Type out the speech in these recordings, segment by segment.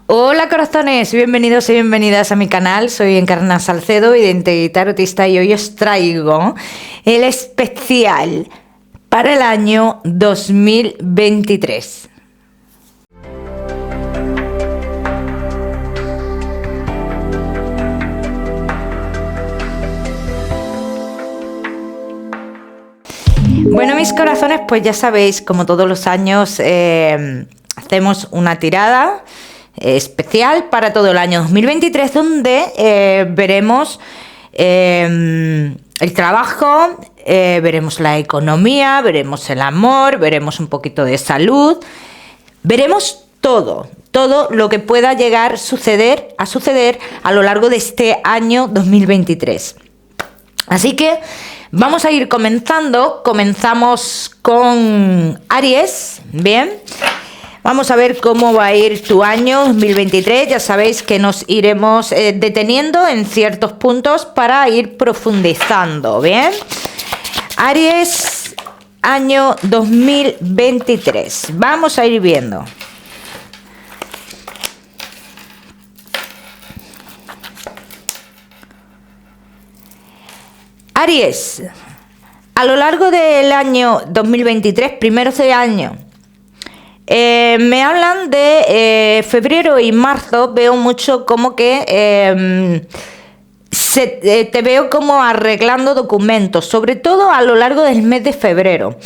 Hola corazones, bienvenidos y bienvenidas a mi canal. Soy Encarna Salcedo, vidente y tarotista, y hoy os traigo el especial para el año 2023. Bueno, mis corazones, pues ya sabéis, como todos los años, hacemos una tirada especial para todo el año 2023, donde veremos el trabajo, veremos la economía, veremos el amor, veremos un poquito de salud, veremos todo lo que pueda llegar a suceder a lo largo de este año 2023. Así que vamos a ir comenzando. Comenzamos con Aries, bien. Vamos a ver cómo va a ir tu año 2023. Ya sabéis que nos iremos deteniendo en ciertos puntos para ir profundizando, bien. Aries, año 2023. Vamos a ir viendo. Aries, a lo largo del año 2023, primeros de año, me hablan de febrero y marzo. Veo mucho como que te veo como arreglando documentos, sobre todo a lo largo del mes de febrero.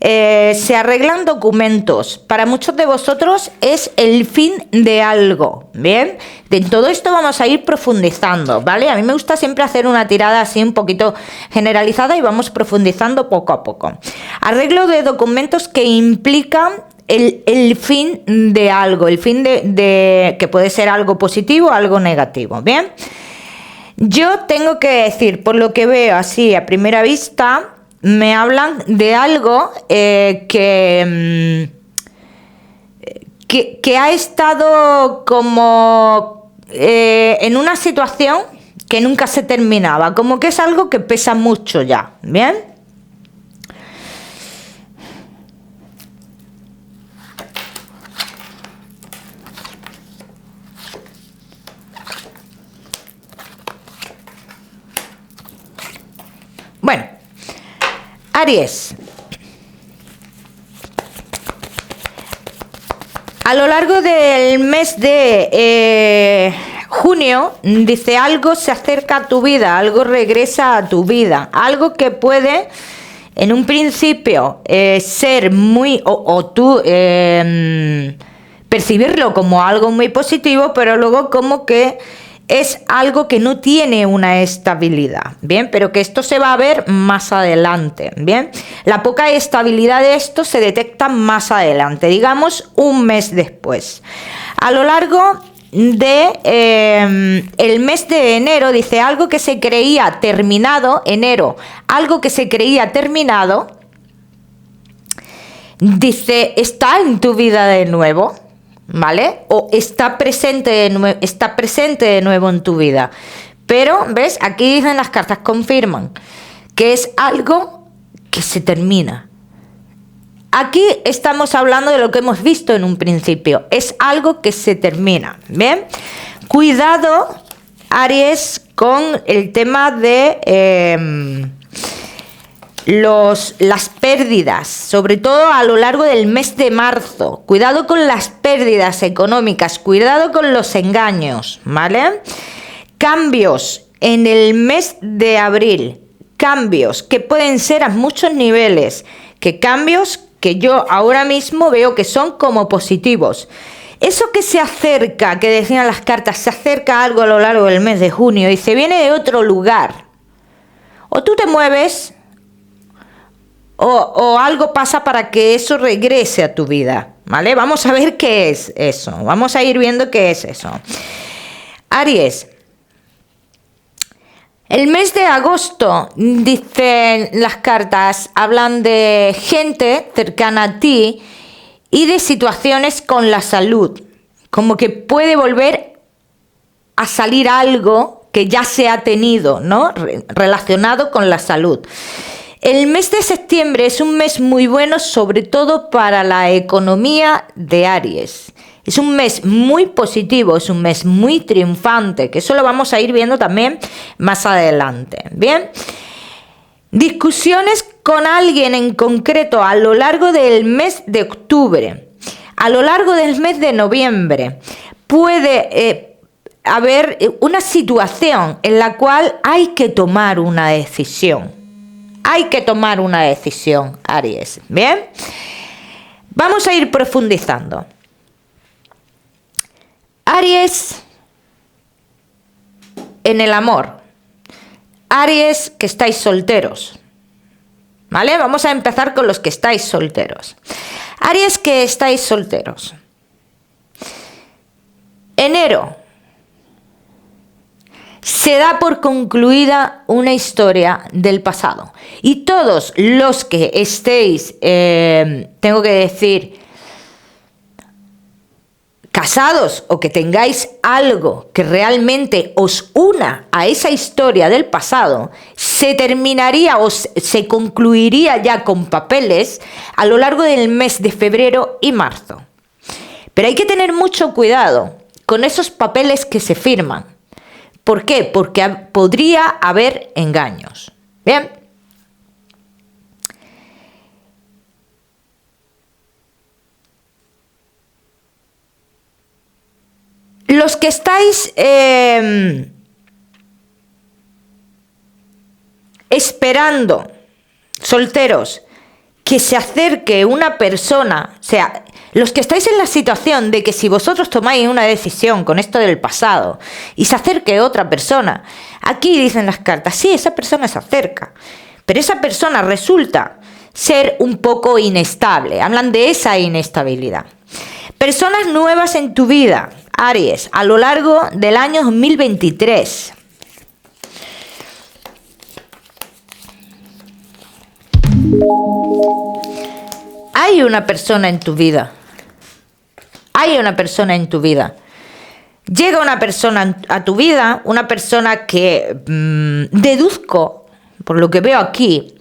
Se arreglan documentos. Para muchos de vosotros es el fin de algo, ¿bien? En todo esto vamos a ir profundizando, ¿vale? A mí me gusta siempre hacer una tirada así un poquito generalizada y vamos profundizando poco a poco. Arreglo de documentos que implican el fin de algo, el fin de que puede ser algo positivo o algo negativo, ¿bien? Yo tengo que decir, por lo que veo así a primera vista, me hablan de algo que ha estado como en una situación que nunca se terminaba, como que es algo que pesa mucho ya, ¿bien? Bueno, Aries, a lo largo del mes de junio, dice, algo se acerca a tu vida, algo regresa a tu vida, algo que puede en un principio ser muy, o tú percibirlo como algo muy positivo, pero luego como que es algo que no tiene una estabilidad, ¿bien? Pero que esto se va a ver más adelante, ¿bien? La poca estabilidad de esto se detecta más adelante, digamos un mes después. A lo largo de el mes de enero, dice, algo que se creía terminado, enero, algo que se creía terminado, dice, está en tu vida de nuevo, ¿vale? O está presente de nuevo en tu vida. Pero, ¿ves? Aquí dicen las cartas, confirman que es algo que se termina. Aquí estamos hablando de lo que hemos visto en un principio. Es algo que se termina, ¿bien? Cuidado, Aries, con el tema de las pérdidas, sobre todo a lo largo del mes de marzo. Cuidado con las pérdidas económicas, cuidado con los engaños, ¿vale? Cambios en el mes de abril, cambios que pueden ser a muchos niveles, cambios que yo ahora mismo veo que son como positivos. Eso que se acerca, que decían las cartas, se acerca algo a lo largo del mes de junio y se viene de otro lugar. O tú te mueves, o algo pasa para que eso regrese a tu vida, ¿vale? Vamos a ver qué es eso. Vamos a ir viendo qué es eso. Aries, el mes de agosto, dicen las cartas, hablan de gente cercana a ti y de situaciones con la salud. Como que puede volver a salir algo que ya se ha tenido, ¿no? Relacionado con la salud. El mes de septiembre es un mes muy bueno, sobre todo para la economía de Aries. Es un mes muy positivo, es un mes muy triunfante, que eso lo vamos a ir viendo también más adelante. Bien, discusiones con alguien en concreto a lo largo del mes de octubre, a lo largo del mes de noviembre, puede haber una situación en la cual hay que tomar una decisión. Hay que tomar una decisión, Aries. Bien, vamos a ir profundizando. Aries en el amor. Aries que estáis solteros. ¿Vale? Vamos a empezar con los que estáis solteros. Aries que estáis solteros. Enero. Se da por concluida una historia del pasado. Y todos los que estéis, tengo que decir, casados o que tengáis algo que realmente os una a esa historia del pasado, se terminaría o se concluiría ya con papeles a lo largo del mes de febrero y marzo. Pero hay que tener mucho cuidado con esos papeles que se firman. ¿Por qué? Porque podría haber engaños. Bien. Los que estáis esperando, solteros, que se acerque una persona, o sea, los que estáis en la situación de que si vosotros tomáis una decisión con esto del pasado y se acerque otra persona, aquí dicen las cartas, sí, esa persona se acerca, pero esa persona resulta ser un poco inestable, hablan de esa inestabilidad. Personas nuevas en tu vida, Aries, a lo largo del año 2023. Hay una persona en tu vida. Hay una persona en tu vida. Llega una persona a tu vida, una persona que deduzco, por lo que veo aquí,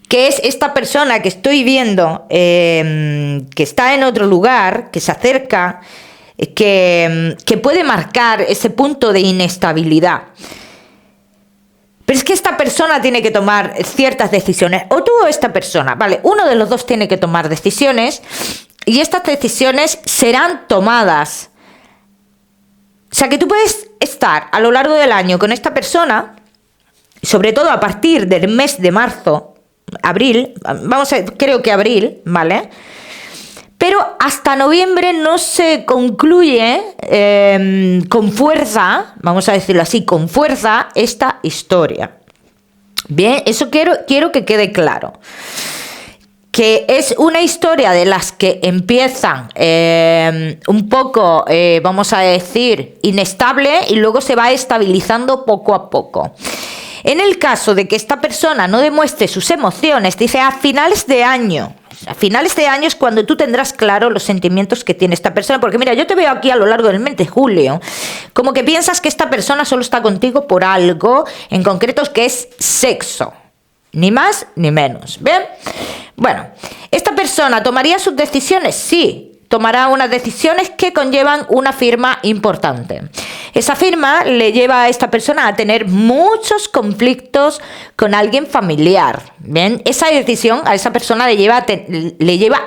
que es esta persona que estoy viendo, que está en otro lugar, que se acerca, que puede marcar ese punto de inestabilidad. Pero es que esta persona tiene que tomar ciertas decisiones, o tú o esta persona, ¿vale? Uno de los dos tiene que tomar decisiones y estas decisiones serán tomadas. O sea que tú puedes estar a lo largo del año con esta persona, sobre todo a partir del mes de marzo, abril, creo que abril, ¿vale? Pero hasta noviembre no se concluye con fuerza, vamos a decirlo así, con fuerza esta historia. Bien, eso quiero que quede claro. Que es una historia de las que empiezan un poco, vamos a decir, inestable y luego se va estabilizando poco a poco. En el caso de que esta persona no demuestre sus emociones, dice a finales de año. A finales de año es cuando tú tendrás claro los sentimientos que tiene esta persona. Porque mira, yo te veo aquí a lo largo del mes de julio, como que piensas que esta persona solo está contigo por algo en concreto que es sexo. Ni más ni menos. ¿Bien? Bueno, ¿esta persona tomaría sus decisiones? Sí. Tomará unas decisiones que conllevan una firma importante. Esa firma le lleva a esta persona a tener muchos conflictos con alguien familiar. Bien, esa decisión a esa persona le lleva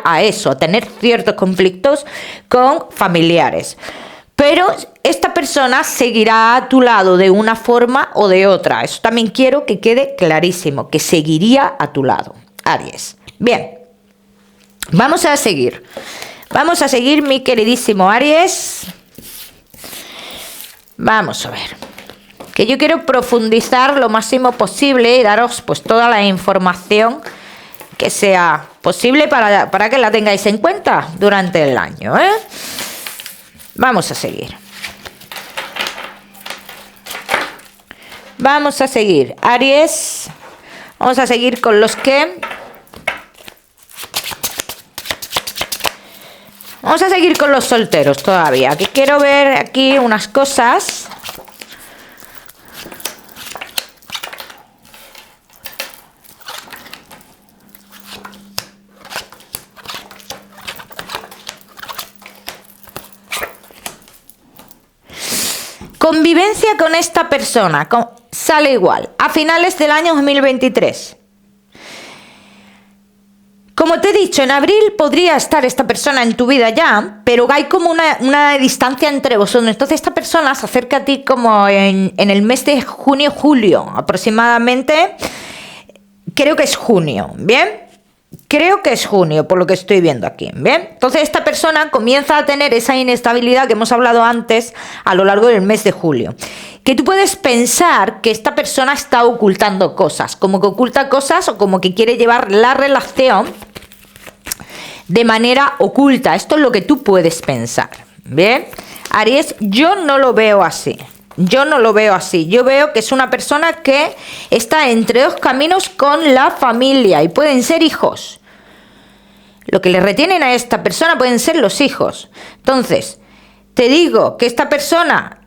a eso, a tener ciertos conflictos con familiares. Pero esta persona seguirá a tu lado de una forma o de otra. Eso también quiero que quede clarísimo, que seguiría a tu lado, Aries. Bien, vamos a seguir. Vamos a seguir, mi queridísimo Aries. Vamos a ver. Que yo quiero profundizar lo máximo posible y daros pues toda la información que sea posible para que la tengáis en cuenta durante el año, ¿eh? Vamos a seguir. Vamos a seguir, Aries. Vamos a seguir con los que... Vamos a seguir con los solteros todavía, que quiero ver aquí unas cosas. Convivencia con esta persona, sale igual, a finales del año 2023. Como te he dicho, en abril podría estar esta persona en tu vida ya, pero hay como una distancia entre vosotros. Entonces esta persona se acerca a ti como en el mes de junio, julio, aproximadamente. Creo que es junio, ¿bien? Creo que es junio, por lo que estoy viendo aquí, ¿bien? Entonces esta persona comienza a tener esa inestabilidad que hemos hablado antes a lo largo del mes de julio. Que tú puedes pensar que esta persona está ocultando cosas, como que oculta cosas o como que quiere llevar la relación de manera oculta. Esto es lo que tú puedes pensar, ¿bien? Aries, yo no lo veo así. Yo no lo veo así. Yo veo que es una persona que está entre dos caminos con la familia y pueden ser hijos. Lo que le retienen a esta persona pueden ser los hijos. Entonces, te digo que esta persona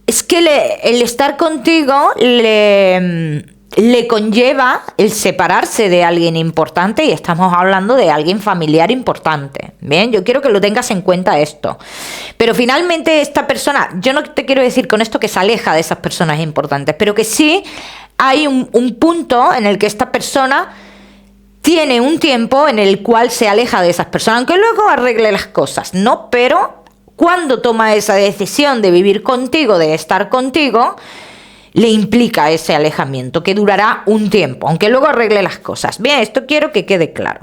es que el estar contigo le conlleva el separarse de alguien importante y estamos hablando de alguien familiar importante. Bien, yo quiero que lo tengas en cuenta esto. Pero finalmente esta persona, yo no te quiero decir con esto que se aleja de esas personas importantes, pero que sí hay un punto en el que esta persona tiene un tiempo en el cual se aleja de esas personas, aunque luego arregle las cosas, ¿no? Pero cuando toma esa decisión de vivir contigo, de estar contigo, le implica ese alejamiento que durará un tiempo, aunque luego arregle las cosas. Bien, esto quiero que quede claro.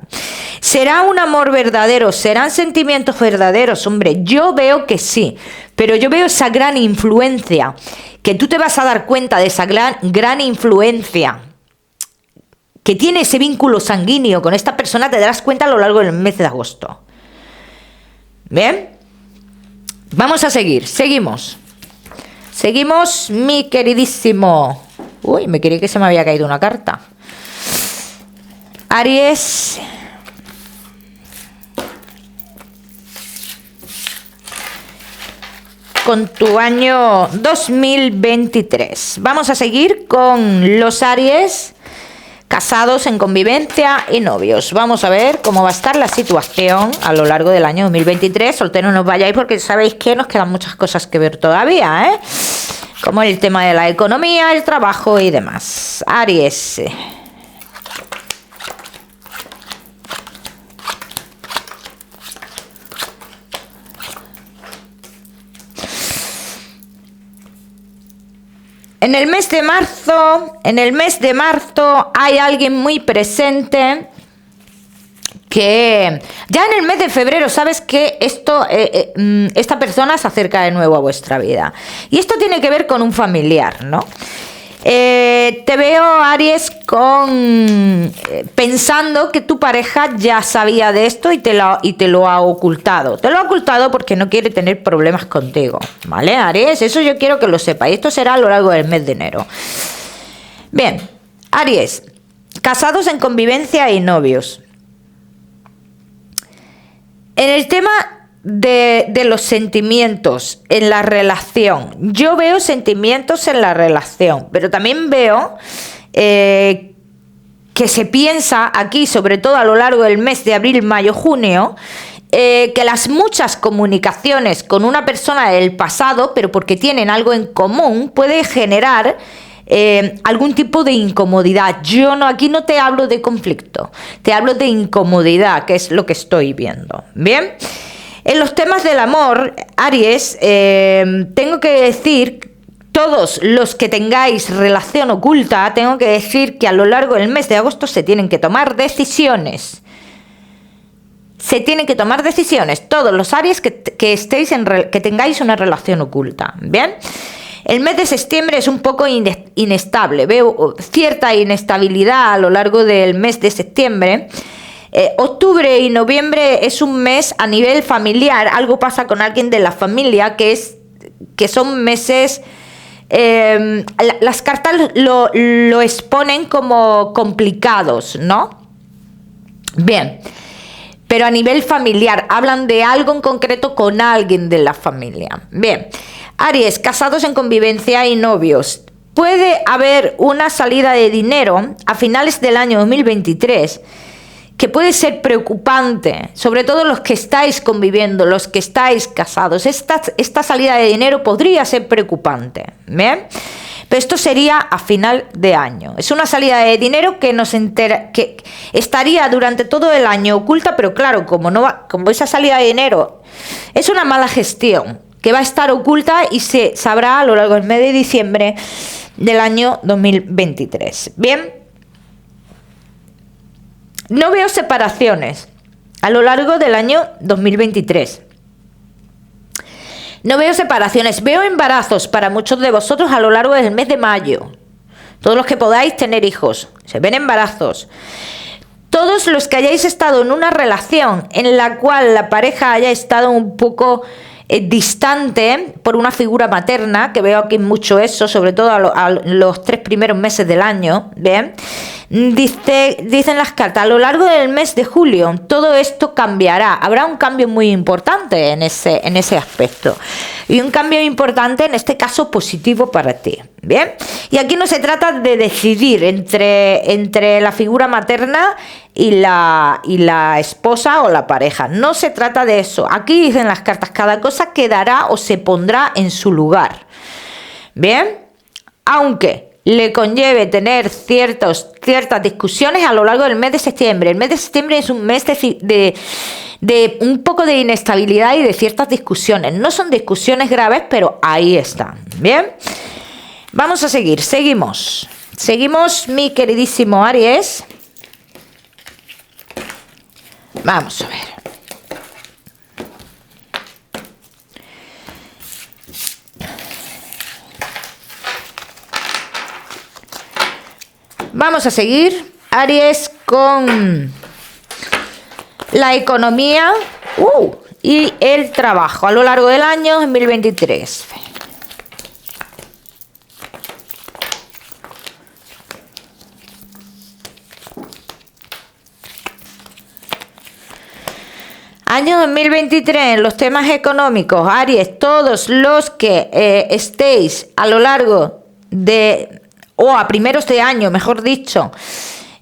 ¿Será un amor verdadero? ¿Serán sentimientos verdaderos? Hombre, yo veo que sí, pero yo veo esa gran influencia, que tú te vas a dar cuenta de esa gran influencia que tiene ese vínculo sanguíneo con esta persona, te darás cuenta a lo largo del mes de agosto. Bien, vamos a seguir, seguimos. Seguimos, mi queridísimo. Uy, me creí que se me había caído una carta. Aries. Con tu año 2023. Vamos a seguir con los Aries casados, en convivencia y novios. Vamos a ver cómo va a estar la situación a lo largo del año 2023. Solteros no os vayáis porque sabéis que nos quedan muchas cosas que ver todavía, ¿eh? Como el tema de la economía, el trabajo y demás. Aries. En el mes de marzo hay alguien muy presente que ya en el mes de febrero sabes que esta persona se acerca de nuevo a vuestra vida. Y esto tiene que ver con un familiar, ¿no? Te veo, Aries, pensando que tu pareja ya sabía de esto y te lo ha ocultado. Te lo ha ocultado porque no quiere tener problemas contigo, ¿vale, Aries? Eso yo quiero que lo sepas. Y esto será a lo largo del mes de enero. Bien, Aries, casados, en convivencia y novios. En el tema de los sentimientos en la relación, yo veo sentimientos en la relación, pero también veo que se piensa aquí, sobre todo a lo largo del mes de abril, mayo, junio, que las muchas comunicaciones con una persona del pasado, pero porque tienen algo en común, puede generar algún tipo de incomodidad. Yo aquí no te hablo de conflicto, te hablo de incomodidad, que es lo que estoy viendo. Bien. En los temas del amor, Aries, tengo que decir, todos los que tengáis relación oculta, tengo que decir que a lo largo del mes de agosto se tienen que tomar decisiones. Se tienen que tomar decisiones, todos los Aries que tengáis una relación oculta. ¿Bien? El mes de septiembre es un poco inestable, veo cierta inestabilidad a lo largo del mes de septiembre. Octubre y noviembre es un mes a nivel familiar, algo pasa con alguien de la familia que son meses, las cartas lo exponen como complicados, ¿no? Bien, pero a nivel familiar hablan de algo en concreto con alguien de la familia. Bien, Aries, casados, en convivencia y novios. Puede haber una salida de dinero a finales del año 2023 que puede ser preocupante, sobre todo los que estáis conviviendo, los que estáis casados. Esta salida de dinero podría ser preocupante, ¿bien? Pero esto sería a final de año. Es una salida de dinero que que estaría durante todo el año oculta, pero claro, como esa salida de dinero es una mala gestión, que va a estar oculta y se sabrá a lo largo del mes de diciembre del año 2023. Bien. No veo separaciones a lo largo del año 2023. No veo separaciones, veo embarazos para muchos de vosotros a lo largo del mes de mayo. Todos los que podáis tener hijos, se ven embarazos. Todos los que hayáis estado en una relación en la cual la pareja haya estado un poco distante por una figura materna, que veo aquí mucho eso, sobre todo a los 3 primeros meses del año, ¿bien? Dicen las cartas, a lo largo del mes de julio todo esto cambiará, habrá un cambio muy importante en ese aspecto, y un cambio importante en este caso positivo para ti, ¿bien? Y aquí no se trata de decidir entre la figura materna y la esposa o la pareja, no se trata de eso. Aquí dicen las cartas, cada cosa quedará o se pondrá en su lugar, ¿bien? Aunque le conlleve tener ciertas discusiones a lo largo del mes de septiembre. El mes de septiembre es un mes de un poco de inestabilidad y de ciertas discusiones. No son discusiones graves, pero ahí están. Bien, vamos a seguir. Seguimos, mi queridísimo Aries. Vamos a ver. Vamos a seguir, Aries, con la economía y el trabajo a lo largo del año 2023. Año 2023, en los temas económicos, Aries, todos los que estéis a lo largo o a primeros de año, mejor dicho,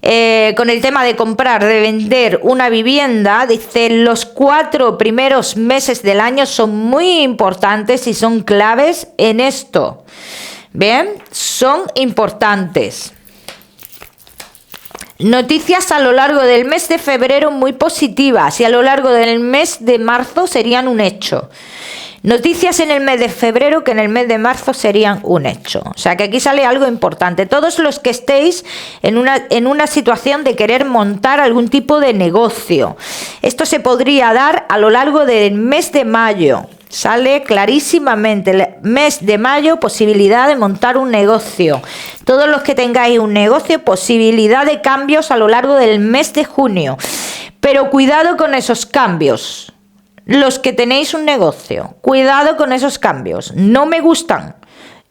con el tema de comprar, de vender una vivienda, dice, los 4 primeros meses del año son muy importantes y son claves en esto. Bien, son importantes. Noticias a lo largo del mes de febrero muy positivas y a lo largo del mes de marzo serían un hecho. Noticias en el mes de febrero que en el mes de marzo serían un hecho. O sea que aquí sale algo importante. Todos los que estéis en una situación de querer montar algún tipo de negocio. Esto se podría dar a lo largo del mes de mayo. Sale clarísimamente. El mes de mayo, posibilidad de montar un negocio. Todos los que tengáis un negocio, posibilidad de cambios a lo largo del mes de junio. Pero cuidado con esos cambios. Los que tenéis un negocio, cuidado con esos cambios. No me gustan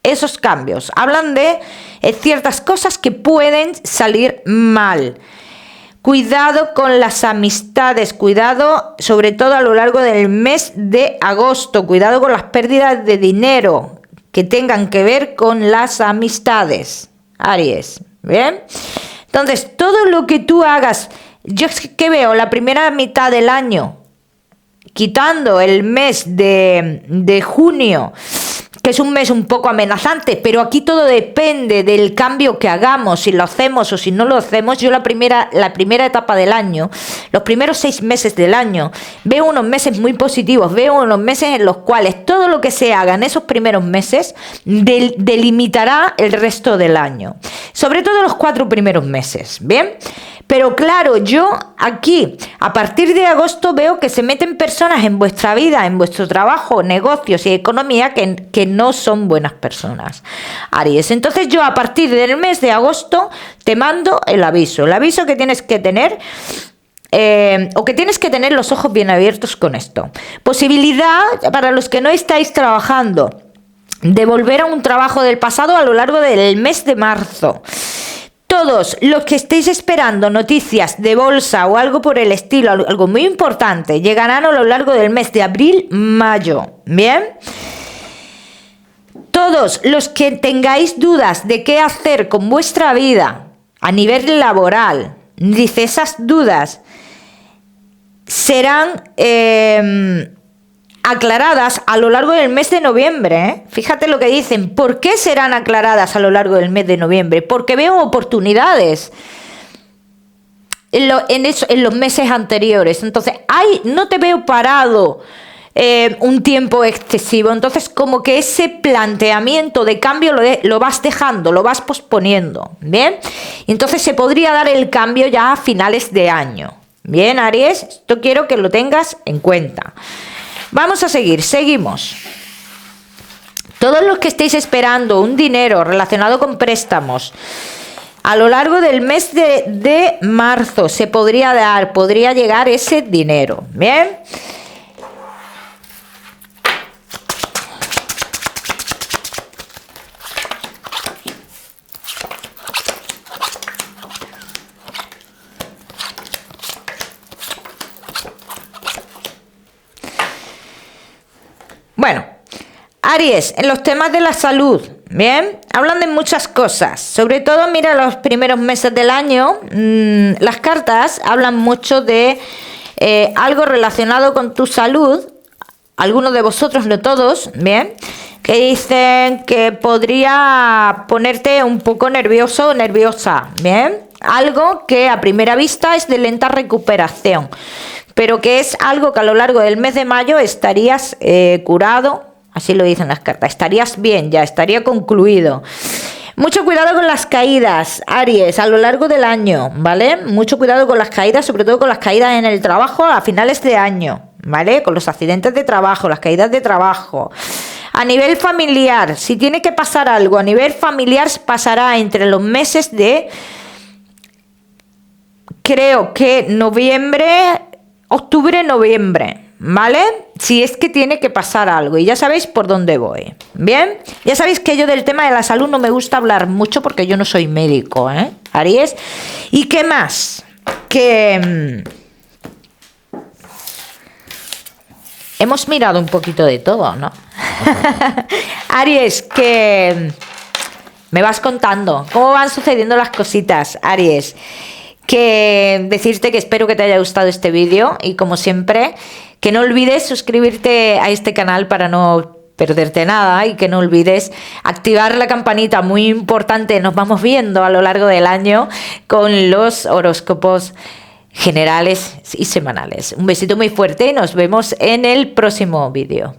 esos cambios. Hablan de ciertas cosas que pueden salir mal. Cuidado con las amistades, cuidado sobre todo a lo largo del mes de agosto. Cuidado con las pérdidas de dinero que tengan que ver con las amistades, Aries. ¿Bien? Entonces, todo lo que tú hagas, yo es que veo la primera mitad del año, quitando el mes de junio, que es un mes un poco amenazante, pero aquí todo depende del cambio que hagamos, si lo hacemos o si no lo hacemos. Yo la primera etapa del año, los primeros 6 meses del año, veo unos meses muy positivos, veo unos meses en los cuales todo lo que se haga en esos primeros meses delimitará el resto del año, sobre todo los 4 primeros meses, ¿bien? Pero claro, yo aquí, a partir de agosto, veo que se meten personas en vuestra vida, en vuestro trabajo, negocios y economía que no son buenas personas, Aries. Entonces yo a partir del mes de agosto te mando el aviso que tienes que tener, o que tienes que tener los ojos bien abiertos con esto. Posibilidad para los que no estáis trabajando de volver a un trabajo del pasado a lo largo del mes de marzo. Todos los que estéis esperando noticias de bolsa o algo por el estilo, algo muy importante, llegarán a lo largo del mes de abril, mayo. ¿Bien? Todos los que tengáis dudas de qué hacer con vuestra vida a nivel laboral, dice, esas dudas serán aclaradas a lo largo del mes de noviembre, ¿eh? Fíjate lo que dicen. ¿Por qué serán aclaradas a lo largo del mes de noviembre? Porque veo oportunidades en los meses anteriores. Entonces, no te veo parado un tiempo excesivo. Entonces, como que ese planteamiento de cambio lo vas dejando, lo vas posponiendo. ¿Bien? Entonces, se podría dar el cambio ya a finales de año. Bien, Aries, esto quiero que lo tengas en cuenta. Vamos a seguimos. Todos los que estéis esperando un dinero relacionado con préstamos, a lo largo del mes de marzo se podría llegar ese dinero. Bien. Bueno, Aries, en los temas de la salud, bien, hablan de muchas cosas, sobre todo, mira, los primeros meses del año, las cartas hablan mucho de algo relacionado con tu salud, algunos de vosotros, no todos, bien, que dicen que podría ponerte un poco nervioso o nerviosa, bien, algo que a primera vista es de lenta recuperación, pero que es algo que a lo largo del mes de mayo estarías curado, así lo dicen las cartas, estarías bien, ya estaría concluido. Mucho cuidado con las caídas, Aries, a lo largo del año, ¿vale? Mucho cuidado con las caídas, sobre todo con las caídas en el trabajo a finales de año, ¿vale? Con los accidentes de trabajo, las caídas de trabajo. A nivel familiar, si tiene que pasar algo a nivel familiar, pasará entre los meses de, creo que octubre, noviembre, ¿vale? Si es que tiene que pasar algo y ya sabéis por dónde voy. Bien, ya sabéis que yo del tema de la salud no me gusta hablar mucho porque yo no soy médico, ¿eh? Aries. ¿Y qué más? Que hemos mirado un poquito de todo, ¿no? Aries, que me vas contando cómo van sucediendo las cositas, Aries. Que decirte que espero que te haya gustado este vídeo y como siempre que no olvides suscribirte a este canal para no perderte nada y que no olvides activar la campanita, muy importante. Nos vamos viendo a lo largo del año con los horóscopos generales y semanales. Un besito muy fuerte y nos vemos en el próximo vídeo.